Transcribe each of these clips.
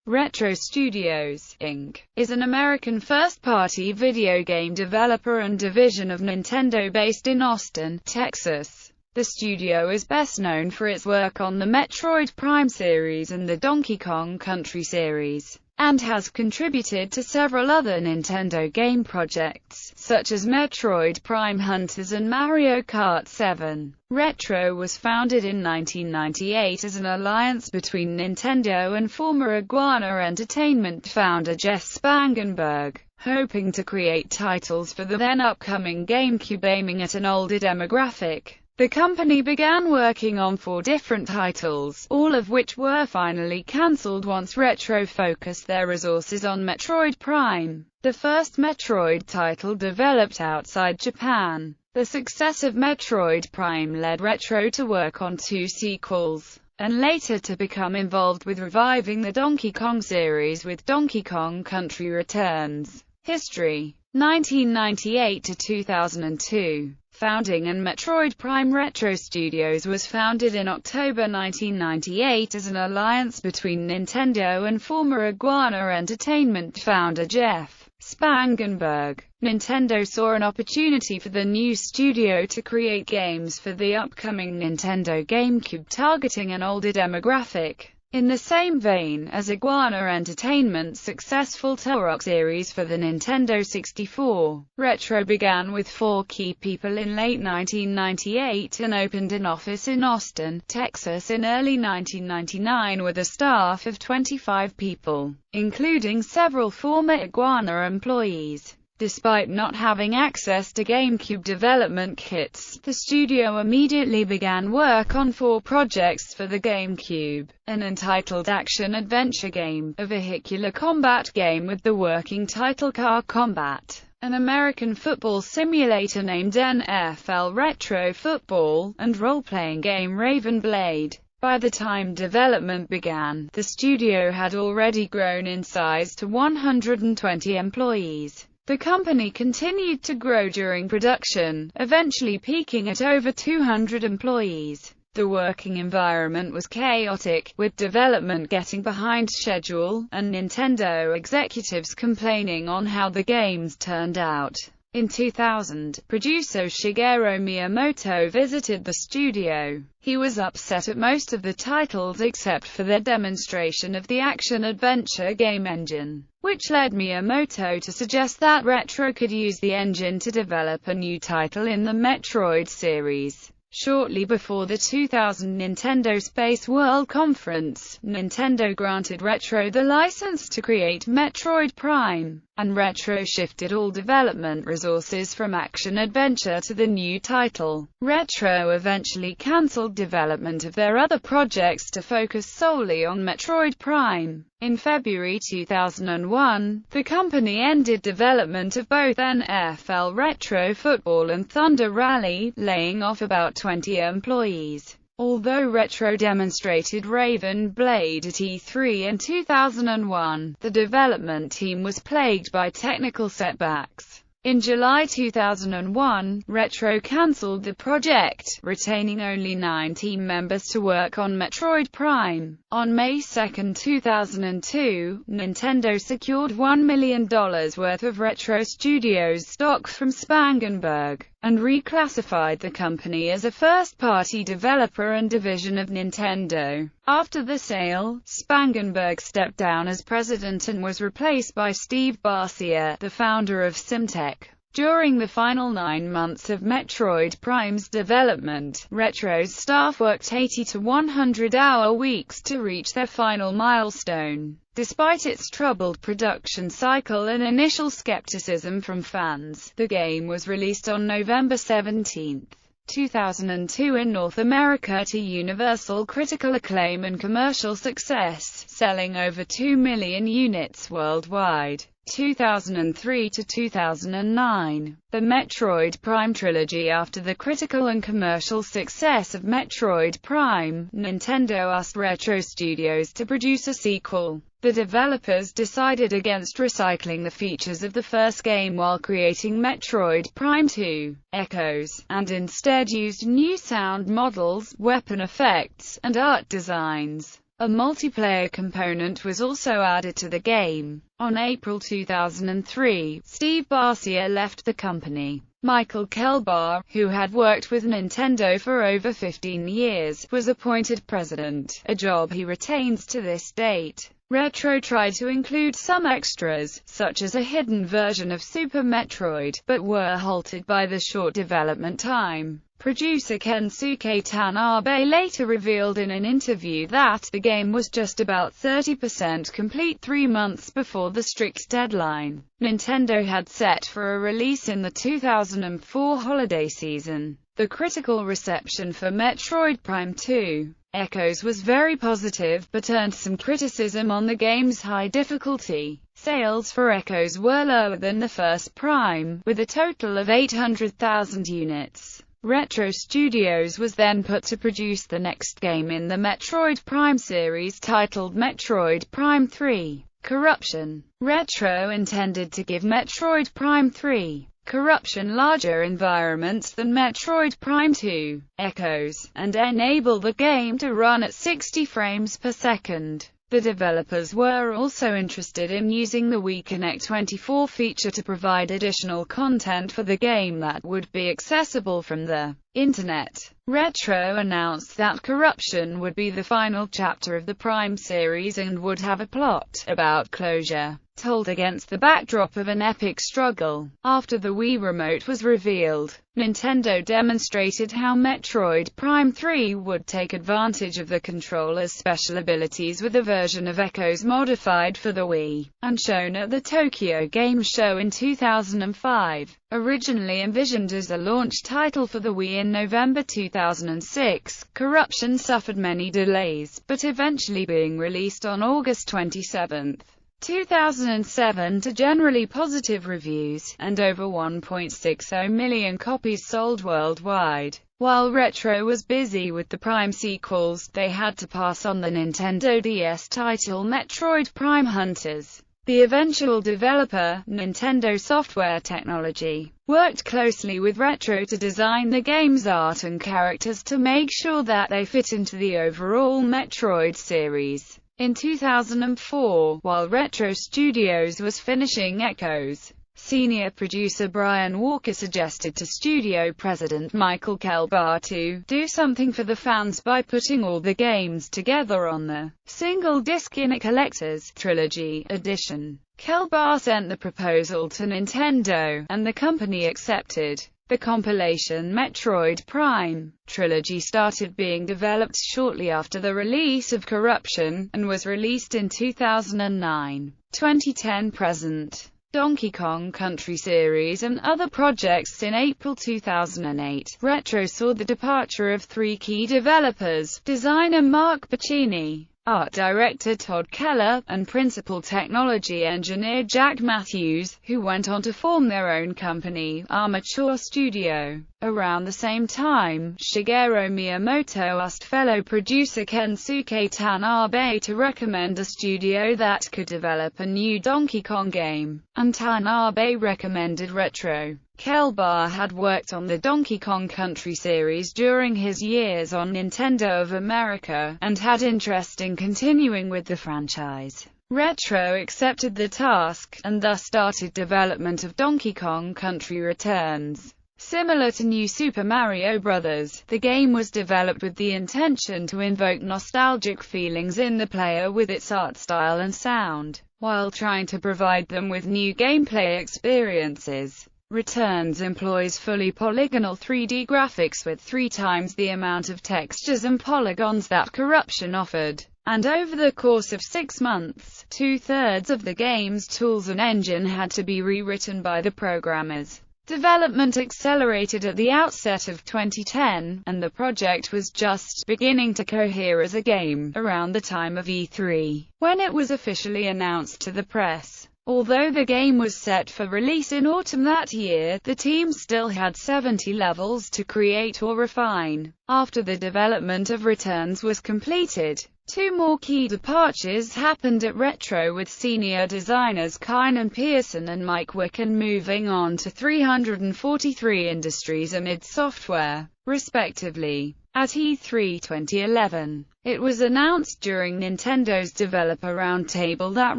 Retro Studios, Inc. is an American first-party video game developer and division of Nintendo based in Austin, Texas. The studio is best known for its work on the Metroid Prime series and the Donkey Kong Country series, and has contributed to several other Nintendo game projects, such as Metroid Prime Hunters and Mario Kart 7. Retro was founded in 1998 as an alliance between Nintendo and former Iguana Entertainment founder Jeff Spangenberg, hoping to create titles for the then-upcoming GameCube aiming at an older demographic. The company began working on 4 different titles, all of which were finally cancelled once Retro focused their resources on Metroid Prime, the first Metroid title developed outside Japan. The success of Metroid Prime led Retro to work on 2 sequels, and later to become involved with reviving the Donkey Kong series with Donkey Kong Country Returns. History: 1998 to 2002. Founding and Metroid Prime Retro Studios was founded in October 1998 as an alliance between Nintendo and former Iguana Entertainment founder Jeff Spangenberg. Nintendo saw an opportunity for the new studio to create games for the upcoming Nintendo GameCube targeting an older demographic. In the same vein as Iguana Entertainment's successful Turok series for the Nintendo 64, Retro began with 4 key people in late 1998 and opened an office in Austin, Texas in early 1999 with a staff of 25 people, including several former Iguana employees. Despite not having access to GameCube development kits, the studio immediately began work on 4 projects for the GameCube: an entitled action-adventure game, a vehicular combat game with the working title Car Combat, an American football simulator named NFL Retro Football, and role-playing game Raven Blade. By the time development began, the studio had already grown in size to 120 employees. The company continued to grow during production, eventually peaking at over 200 employees. The working environment was chaotic, with development getting behind schedule, and Nintendo executives complaining on how the games turned out. In 2000, producer Shigeru Miyamoto visited the studio. He was upset at most of the titles except for their demonstration of the action-adventure game engine, which led Miyamoto to suggest that Retro could use the engine to develop a new title in the Metroid series. Shortly before the 2000 Nintendo Space World Conference, Nintendo granted Retro the license to create Metroid Prime, and Retro shifted all development resources from action-adventure to the new title. Retro eventually cancelled development of their other projects to focus solely on Metroid Prime. In February 2001, the company ended development of both NFL Retro Football and Thunder Rally, laying off about 20 employees. Although Retro demonstrated Raven Blade at E3 in 2001, the development team was plagued by technical setbacks. In July 2001, Retro cancelled the project, retaining only 9 team members to work on Metroid Prime. On May 2, 2002, Nintendo secured $1 million worth of Retro Studios stock from Spangenberg, and reclassified the company as a first-party developer and division of Nintendo. After the sale, Spangenberg stepped down as president and was replaced by Steve Barcia, the founder of Symtech. During the final 9 months of Metroid Prime's development, Retro's staff worked 80 to 100-hour weeks to reach their final milestone. Despite its troubled production cycle and initial skepticism from fans, the game was released on November 17, 2002 in North America to universal critical acclaim and commercial success, selling over 2 million units worldwide. 2003 to 2009. The Metroid Prime trilogy. After the critical and commercial success of Metroid Prime, Nintendo asked Retro Studios to produce a sequel. The developers decided against recycling the features of the first game while creating Metroid Prime 2, Echoes, and instead used new sound models, weapon effects, and art designs. A multiplayer component was also added to the game. On April 2003, Steve Barcia left the company. Michael Kelbar, who had worked with Nintendo for over 15 years, was appointed president, a job he retains to this date. Retro tried to include some extras, such as a hidden version of Super Metroid, but were halted by the short development time. Producer Kensuke Tanabe later revealed in an interview that the game was just about 30% complete 3 months before the strict deadline Nintendo had set for a release in the 2004 holiday season. The critical reception for Metroid Prime 2 Echoes was very positive, but earned some criticism on the game's high difficulty. Sales for Echoes were lower than the first Prime, with a total of 800,000 units. Retro Studios was then put to produce the next game in the Metroid Prime series, titled Metroid Prime 3: Corruption. Retro intended to give Metroid Prime 3: Corruption larger environments than Metroid Prime 2: Echoes, and enable the game to run at 60 frames per second. The developers were also interested in using the Wii Connect 24 feature to provide additional content for the game that would be accessible from the Internet. Retro announced that Corruption would be the final chapter of the Prime series and would have a plot about closure, told against the backdrop of an epic struggle. After the Wii Remote was revealed, Nintendo demonstrated how Metroid Prime 3 would take advantage of the controller's special abilities with a version of Echoes modified for the Wii, and shown at the Tokyo Game Show in 2005. Originally envisioned as a launch title for the Wii in November 2006, Corruption suffered many delays, but eventually being released on August 27, 2007 to generally positive reviews, and over 1.60 million copies sold worldwide. While Retro was busy with the Prime sequels, they had to pass on the Nintendo DS title Metroid Prime Hunters. The eventual developer, Nintendo Software Technology, worked closely with Retro to design the game's art and characters to make sure that they fit into the overall Metroid series. In 2004, while Retro Studios was finishing Echoes, senior producer Brian Walker suggested to studio president Michael Kelbar to do something for the fans by putting all the games together on the single disc in a collector's trilogy edition. Kelbar sent the proposal to Nintendo, and the company accepted. The compilation Metroid Prime trilogy started being developed shortly after the release of Corruption, and was released in 2009. 2010 present. Donkey Kong Country series and other projects. In April 2008, Retro saw the departure of 3 key developers: designer Mark Pacini, art director Todd Keller, and principal technology engineer Jack Matthews, who went on to form their own company, Armature Studio. Around the same time, Shigeru Miyamoto asked fellow producer Kensuke Tanabe to recommend a studio that could develop a new Donkey Kong game, and Tanabe recommended Retro. Kelbar had worked on the Donkey Kong Country series during his years on Nintendo of America, and had interest in continuing with the franchise. Retro accepted the task, and thus started development of Donkey Kong Country Returns. Similar to New Super Mario Bros., the game was developed with the intention to invoke nostalgic feelings in the player with its art style and sound, while trying to provide them with new gameplay experiences. Returns employs fully polygonal 3D graphics with 3 times the amount of textures and polygons that Corruption offered, and over the course of 6 months, 2/3 of the game's tools and engine had to be rewritten by the programmers. Development accelerated at the outset of 2010, and the project was just beginning to cohere as a game, around the time of E3, when it was officially announced to the press. Although the game was set for release in autumn that year, the team still had 70 levels to create or refine. After the development of Returns was completed, 2 more key departures happened at Retro, with senior designers Kynan Pearson and Mike Wicken moving on to 343 Industries and id Software, respectively. At E3 2011, it was announced during Nintendo's Developer Roundtable that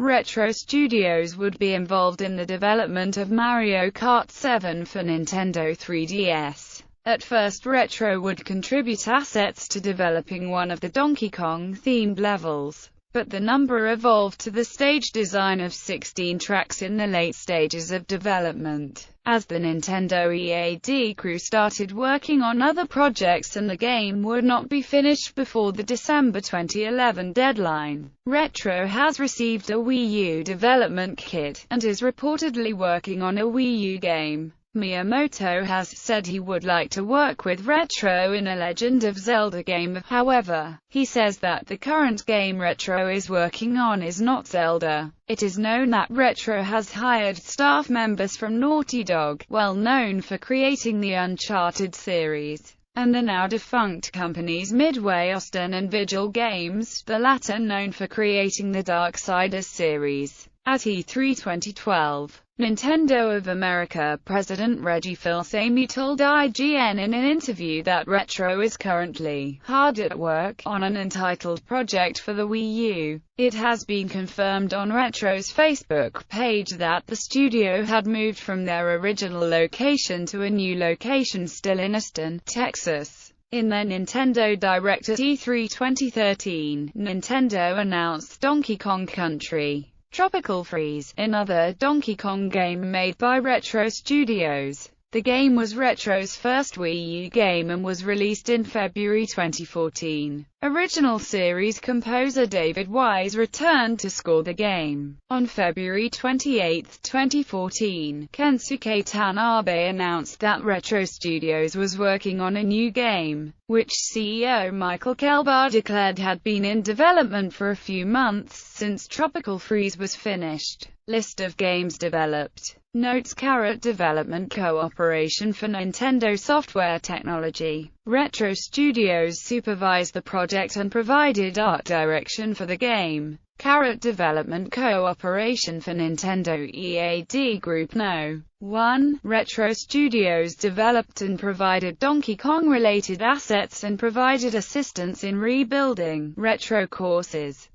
Retro Studios would be involved in the development of Mario Kart 7 for Nintendo 3DS. At first, Retro would contribute assets to developing one of the Donkey Kong-themed levels, but the number evolved to the stage design of 16 tracks in the late stages of development, as the Nintendo EAD crew started working on other projects and the game would not be finished before the December 2011 deadline. Retro has received a Wii U development kit, and is reportedly working on a Wii U game. Miyamoto has said he would like to work with Retro in a Legend of Zelda game. However, he says that the current game Retro is working on is not Zelda. It is known that Retro has hired staff members from Naughty Dog, well known for creating the Uncharted series, and the now-defunct companies Midway Austin and Vigil Games, the latter known for creating the Darksiders series. At E3 2012, Nintendo of America President Reggie Fils-Aimé told IGN in an interview that Retro is currently hard at work on an untitled project for the Wii U. It has been confirmed on Retro's Facebook page that the studio had moved from their original location to a new location still in Austin, Texas. In their Nintendo Direct at E3 2013, Nintendo announced Donkey Kong Country Tropical Freeze, another Donkey Kong game made by Retro Studios. The game was Retro's first Wii U game and was released in February 2014. Original series composer David Wise returned to score the game. On February 28, 2014, Kensuke Tanabe announced that Retro Studios was working on a new game, which CEO Michael Kelbar declared had been in development for a few months since Tropical Freeze was finished. List of games developed. Notes: Development Cooperation for Nintendo Software Technology. Retro Studios supervised the project and provided art direction for the game. Development Cooperation for Nintendo EAD Group. No. 1. Retro Studios developed and provided Donkey Kong-related assets and provided assistance in rebuilding Retro courses.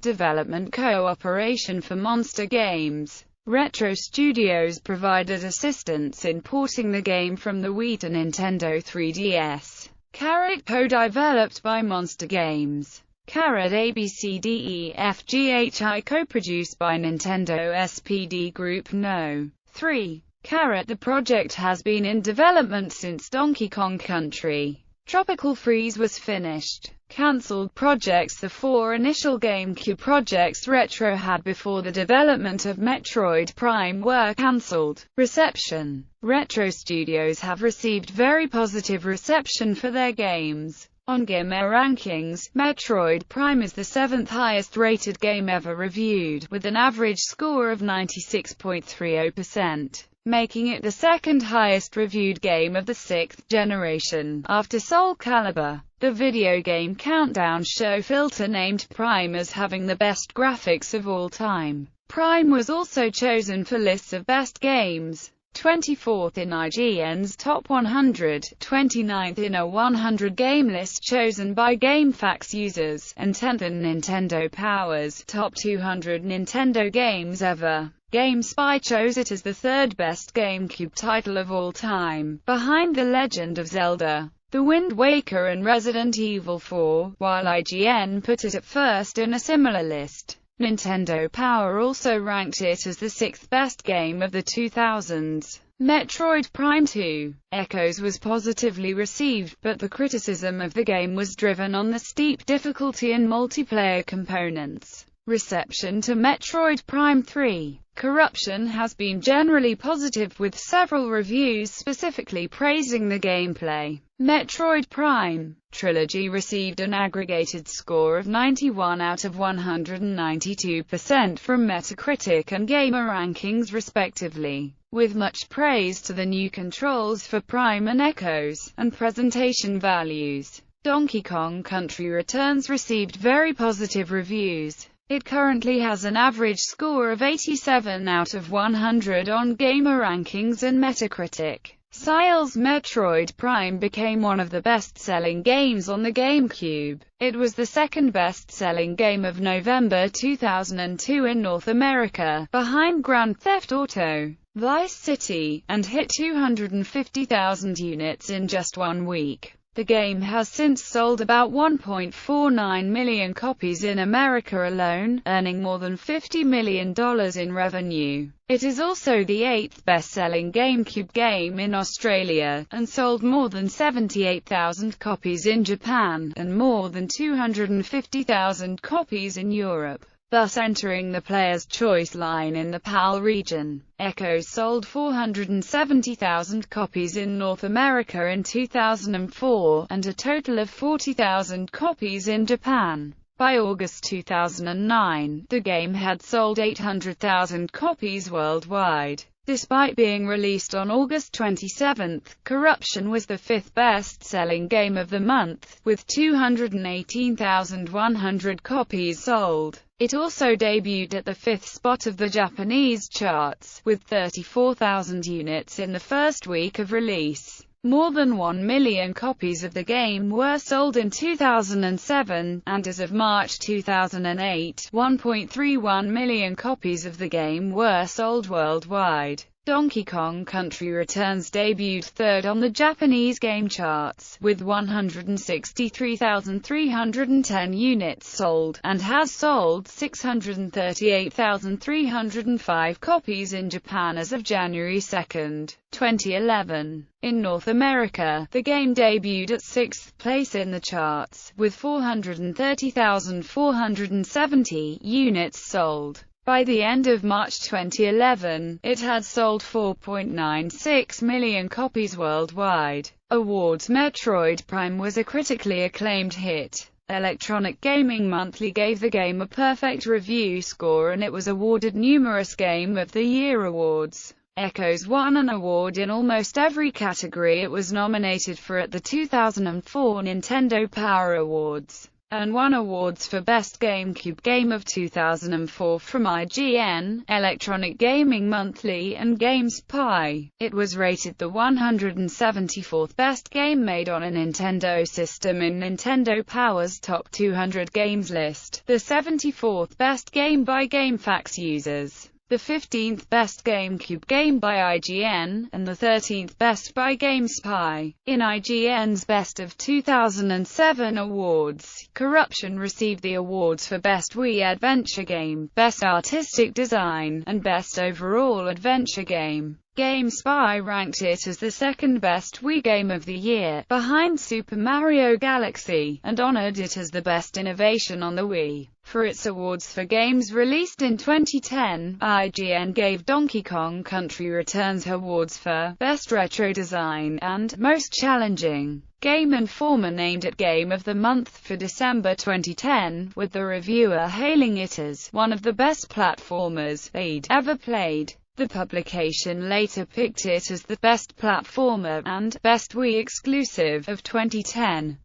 Development Cooperation for Monster Games. Retro Studios provided assistance in porting the game from the Wii to Nintendo 3DS. Co-developed by Monster Games. ABCDEFGHI co-produced by Nintendo SPD Group. No. 3. The project has been in development since Donkey Kong Country Tropical Freeze was finished. Cancelled projects. The 4 initial GameCube projects Retro had before the development of Metroid Prime were cancelled. Reception. Retro Studios have received very positive reception for their games. On Gamer Rankings, Metroid Prime is the 7th highest-rated game ever reviewed, with an average score of 96.30%. Making it the 2nd highest reviewed game of the 6th generation, after Soul Calibur. The video game countdown show filter named Prime as having the best graphics of all time. Prime was also chosen for lists of best games. 24th in IGN's Top 100, 29th in a 100 game list chosen by GameFAQs users, and 10th in Nintendo Power's Top 200 Nintendo Games Ever. GameSpy chose it as the 3rd best GameCube title of all time, behind The Legend of Zelda, The Wind Waker and Resident Evil 4, while IGN put it at first in a similar list. Nintendo Power also ranked it as the 6th best game of the 2000s. Metroid Prime 2: Echoes was positively received, but the criticism of the game was driven on the steep difficulty and multiplayer components. Reception to Metroid Prime 3: Corruption has been generally positive, with several reviews specifically praising the gameplay. Metroid Prime Trilogy received an aggregated score of 91 out of 192% from Metacritic and Gamer Rankings respectively, with much praise to the new controls for Prime and Echoes, and presentation values. Donkey Kong Country Returns received very positive reviews. It currently has an average score of 87 out of 100 on Gamer Rankings and Metacritic. sales, Metroid Prime became one of the best-selling games on the GameCube. It was the second best-selling game of November 2002 in North America, behind Grand Theft Auto, Vice City, and hit 250,000 units in just 1 week. The game has since sold about 1.49 million copies in America alone, earning more than $50 million in revenue. It is also the 8th best-selling GameCube game in Australia, and sold more than 78,000 copies in Japan, and more than 250,000 copies in Europe, thus entering the Player's Choice line in the PAL region. Echoes sold 470,000 copies in North America in 2004, and a total of 40,000 copies in Japan. By August 2009, the game had sold 800,000 copies worldwide. Despite being released on August 27, Corruption was the 5th best-selling game of the month, with 218,100 copies sold. It also debuted at the 5th spot of the Japanese charts, with 34,000 units in the first week of release. More than 1 million copies of the game were sold in 2007, and as of March 2008, 1.31 million copies of the game were sold worldwide. Donkey Kong Country Returns debuted third on the Japanese game charts, with 163,310 units sold, and has sold 638,305 copies in Japan as of January 2, 2011. In North America, the game debuted at 6th place in the charts, with 430,470 units sold. By the end of March 2011, it had sold 4.96 million copies worldwide. Awards. Metroid Prime was a critically acclaimed hit. Electronic Gaming Monthly gave the game a perfect review score, and it was awarded numerous Game of the Year awards. Echoes won an award in almost every category it was nominated for at the 2004 Nintendo Power Awards, and won awards for Best GameCube Game of 2004 from IGN, Electronic Gaming Monthly, and GameSpy. It was rated the 174th best game made on a Nintendo system in Nintendo Power's Top 200 Games list, the 74th best game by GameFAQs users, the 15th best GameCube game by IGN, and the 13th best by GameSpy. In IGN's Best of 2007 awards, Corruption received the awards for Best Wii Adventure Game, Best Artistic Design, and Best Overall Adventure Game. GameSpy ranked it as the second best Wii game of the year, behind Super Mario Galaxy, and honored it as the best innovation on the Wii. For its awards for games released in 2010, IGN gave Donkey Kong Country Returns awards for Best Retro Design and Most Challenging. Game Informer named it Game of the Month for December 2010, with the reviewer hailing it as one of the best platformers they'd ever played. The publication later picked it as the best platformer and best Wii exclusive of 2010.